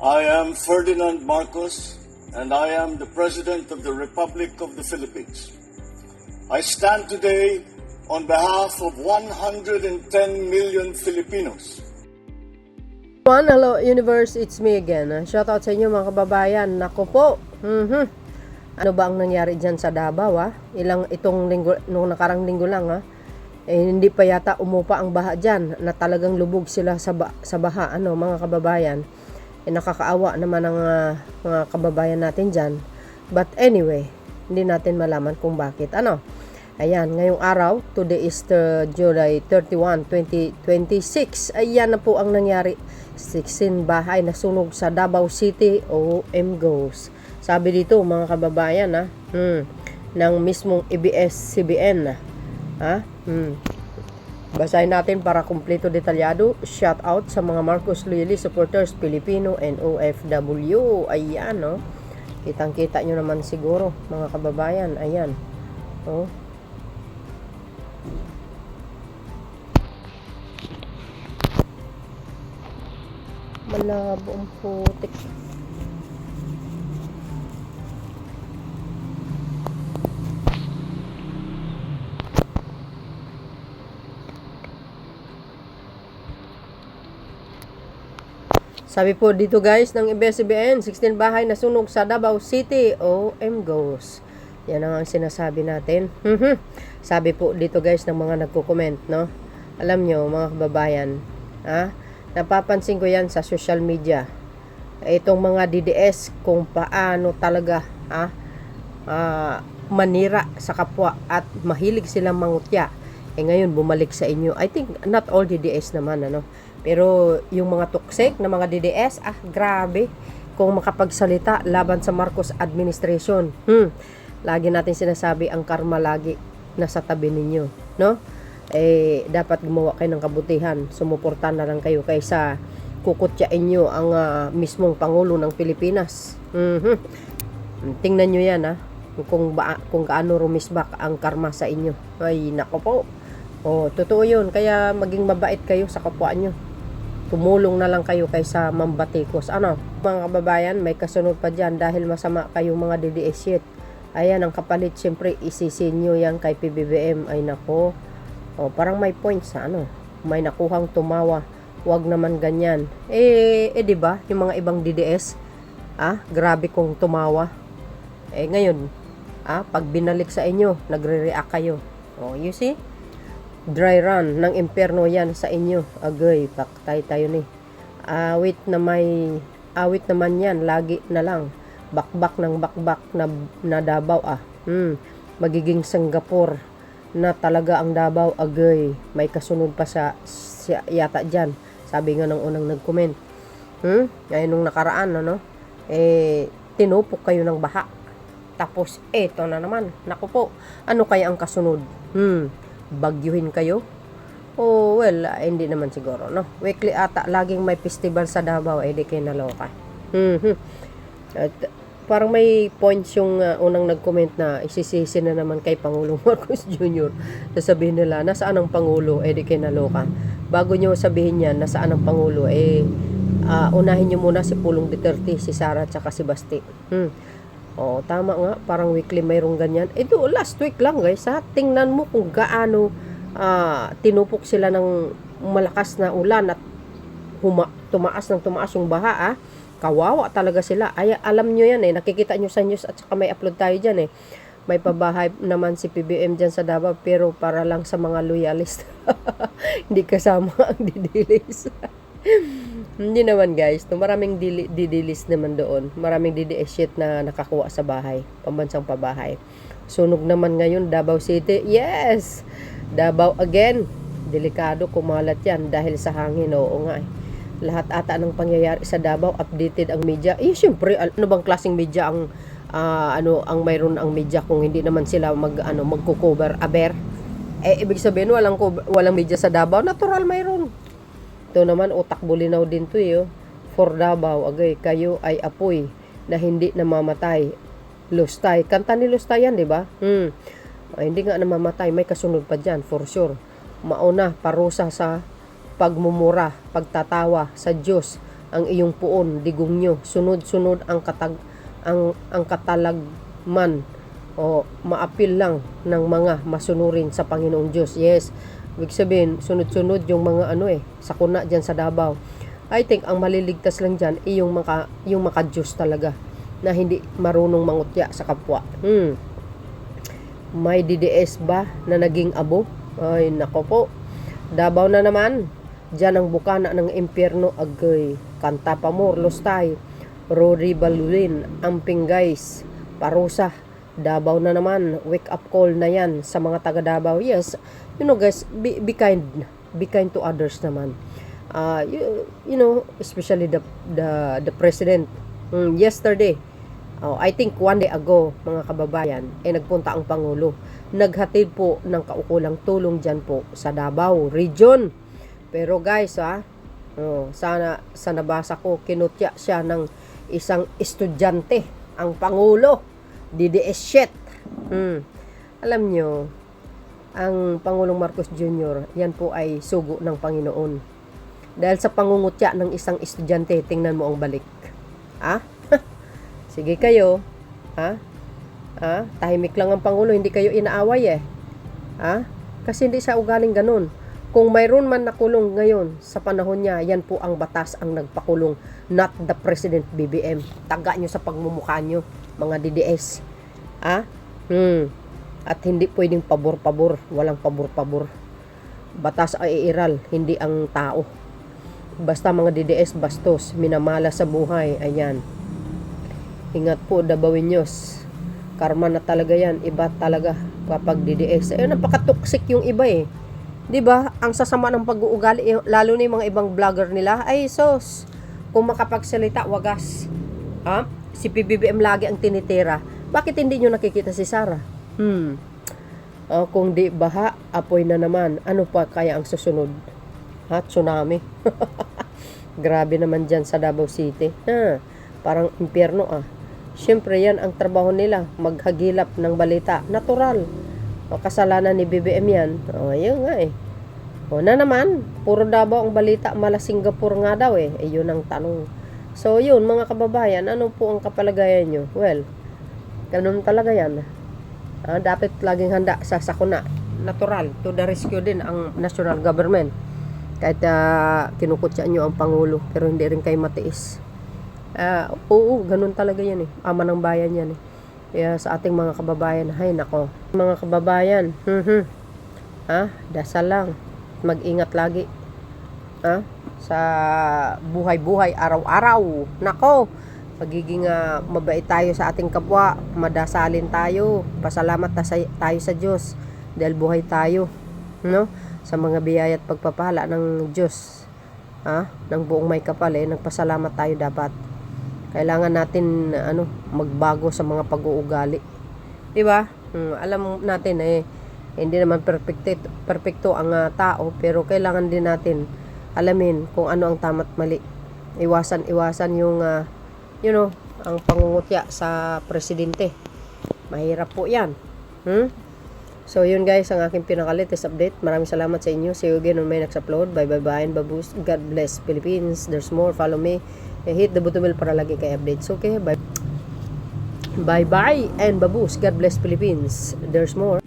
I am Ferdinand Marcos, and I am the President of the Republic of the Philippines. I stand today on behalf of 110 million Filipinos. Hello universe, it's me again. Shoutout sa inyo mga kababayan. Naku po. Ano ba ang nangyari dyan sa Davao itong linggo, nung nakarang linggo lang hindi pa yata umupa ang baha dyan na talagang lubog sila sa baha mga kababayan. Nakakaawa naman ang mga kababayan natin dyan. But anyway, hindi natin malaman kung bakit. Ayan, ngayong araw, today is July 31, 2026. Ayan na po ang nangyari. 16 bahay na sunog sa Davao City, OMGos. Sabi dito mga kababayan ng mismong ABS-CBN Basahin natin para kumpleto detalyado. Shout out sa mga Marcos Loyalist supporters, Filipino and OFW. Ayan kitang-kita nyo naman siguro mga kababayan. Ayan malabo ang putik. Sabi po dito guys ng ABS-CBN, 16 bahay na sunog sa Davao City, OMGos. Yan ang sinasabi natin. Sabi po dito guys ng mga nagko-comment, Alam nyo mga kababayan, napapansin ko yan sa social media. Itong mga DDS kung paano talaga manira sa kapwa at mahilig silang mangutya. Ngayon bumalik sa inyo. I think not all DDS naman pero yung mga toxic na mga DDS, grabe kung makapagsalita laban sa Marcos administration. Lagi natin sinasabi ang karma lagi nasa tabi ninyo, dapat gumawa kayo ng kabutihan. Sumuporta na lang kayo kaysa kukutyain nyo ang mismong Pangulo ng Pilipinas. Tingnan nyo yan kung gaano rumisbak ang karma sa inyo. Ay nako po. Totoo yun. Kaya maging mabait kayo sa kapwa nyo. Tumulong na lang kayo kaysa mambatikos. Mga kababayan, may kasunod pa dyan dahil masama kayong mga DDS shit. Ayan, ang kapalit siyempre isisin nyo yan kay PBBM. Ay nako. Parang may points may nakuhang tumawa. Huwag naman ganyan. Diba? Yung mga ibang DDS, grabe kong tumawa. Ngayon, pag binalik sa inyo, nagre-react kayo. You see? Dry run ng impyerno yan sa inyo. Agay, paktay tayo Awit naman yan, lagi na lang. Bakbak ng bakbak na Davao magiging Singapore na talaga ang Davao. Agay, may kasunod pa sa yata dyan. Sabi nga ng unang nag-comment. Ngayon nung nakaraan tinupok kayo ng baha. Tapos eto na naman. Naku po, ano kaya ang kasunod? Bagyuhin kayo? Hindi naman siguro, Weekly ata, laging may festival sa Davao, di kayo naloka. At parang may points yung unang nag-comment na isisisi na naman kay Pangulong Marcos Jr. Sasabihin nila, nasaan ang Pangulo? Di kayo naloka. Bago nyo sabihin yan, nasaan ang Pangulo? Unahin nyo muna si Pulong Duterte, si Sara, at saka si Basti. Tama nga, parang weekly mayroong ganyan. Ito, last week lang guys, tingnan mo kung gaano tinupok sila ng malakas na ulan at tumaas yung baha. Kawawa talaga sila. Alam nyo yan nakikita nyo sa news at saka may upload tayo dyan May pabahay naman si PBM dyan sa Davao pero para lang sa mga loyalist. Hindi kasama ang didilis. Hindi naman guys, maraming didilis naman doon. Maraming DDS shit na nakakuha sa bahay, pambansang pabahay. Sunog naman ngayon Davao City. Yes! Davao again. Delikado kumalat yan dahil sa hangin. Oo nga Lahat ata ng pangyayari sa Davao updated ang media. Syempre, ano bang klaseng media ang ang mayroon ang media kung hindi naman sila magko-cover aber? Ibig sabihin walang media sa Davao, natural mayroon. Ito naman, utak bulinaw din to For Davao, agay, kayo ay apoy na hindi namamatay. Lustay. Kanta ni Lustay yan, di ba? Hindi nga namamatay. May kasunod pa dyan, for sure. Mauna, parusa sa pagmumura, pagtatawa sa Diyos, ang iyong puon, digong nyo. Sunod-sunod ang ang katalagman o maapil lang ng mga masunurin sa Panginoong Diyos. Yes, ibig sabihin, sunod-sunod yung mga sakuna dyan sa Davao. I think ang maliligtas lang dyan ay yung maka-Diyos talaga na hindi marunong mangutya sa kapwa. May DDS ba na naging abo? Ay, nako po. Davao na naman. Diyan ang bukana ng impyerno. Agay. Kanta pa mo, lustay. Rory Balulin. Amping guys. Parusa. Davao na naman. Wake up call na yan sa mga taga Davao. Yes. You know guys, be kind. Be kind to others naman. Especially the president. Yesterday, I think one day ago, mga kababayan, nagpunta ang Pangulo. Naghatid po ng kaukulang tulong dyan po sa Davao Region. Pero guys, sana sa nabasa ko, kinutya siya ng isang estudyante, ang Pangulo. DDS shit. Alam nyo, ang Pangulong Marcos Jr., yan po ay sugo ng Panginoon. Dahil sa pangungutya ng isang estudyante, tingnan mo ang balik. Sige kayo, tahimik lang ang Pangulo, hindi kayo inaaway kasi hindi siya ugaling ganun. Kung mayroon man nakulong ngayon sa panahon niya, yan po ang batas ang nagpakulong, not the President BBM. Taga nyo sa pagmumukha nyo, mga DDS. At hindi pwedeng pabor-pabor, walang pabor-pabor. Batas ay iiral, hindi ang tao. Basta mga DDS bastos, minamala sa buhay, ayan. Ingat po, Dabawenyos. Karma na talaga yan. Iba talaga kapag DDS. Napaka-toxic yung iba eh. 'Di ba? Ang sasama ng pag-uugali, lalo na yung mga ibang vlogger nila. Ay, sos. Kung makapagsalita, wagas. Si PBBM lagi ang tinitira. Bakit hindi nyo nakikita si Sara? Kung di baha, apoy na naman. Ano pa kaya ang susunod? Tsunami. Grabe naman dyan sa Davao City. Parang impyerno Siyempre yan ang trabaho nila, maghagilap ng balita. Natural. Kasalanan ni BBM yan. Yun nga na naman, puro Davao ang balita, mala Singapore nga daw yun ang tanong. So yun mga kababayan, ano po ang kapalagayan nyo? Well, ganun talaga yan. Dapat laging handa sa sakuna. Natural, to the rescue din ang national government. Kahit kinukutya nyo ang Pangulo, pero hindi rin kayo matiis. Oo, ganun talaga yan ama ng bayan yan Kaya sa ating mga kababayan, hay nako, mga kababayan, dasal lang, mag-ingat lagi sa buhay-buhay araw-araw. Nako, pagiging mabait tayo sa ating kapwa, madasalin tayo, pasalamat tayo sa Diyos dahil buhay tayo, no? Sa mga biyaya at pagpapala ng Diyos, ng buong may kapal nagpasalamat tayo dapat. Kailangan natin magbago sa mga pag-uugali. 'Di ba? Alam natin hindi naman perfecto ang tao, pero kailangan din natin alamin kung ano ang tama't mali. Iwasan yung ang pangungutya sa presidente. Mahirap po 'yan. So yun guys, ang aking pinaka-latest update. Maraming salamat sa inyo. See you again on my next upload. Bye and babush. God bless Philippines. There's more. Follow me. Hit the button bell para lagi kay updates. Okay, bye and babush. God bless Philippines. There's more.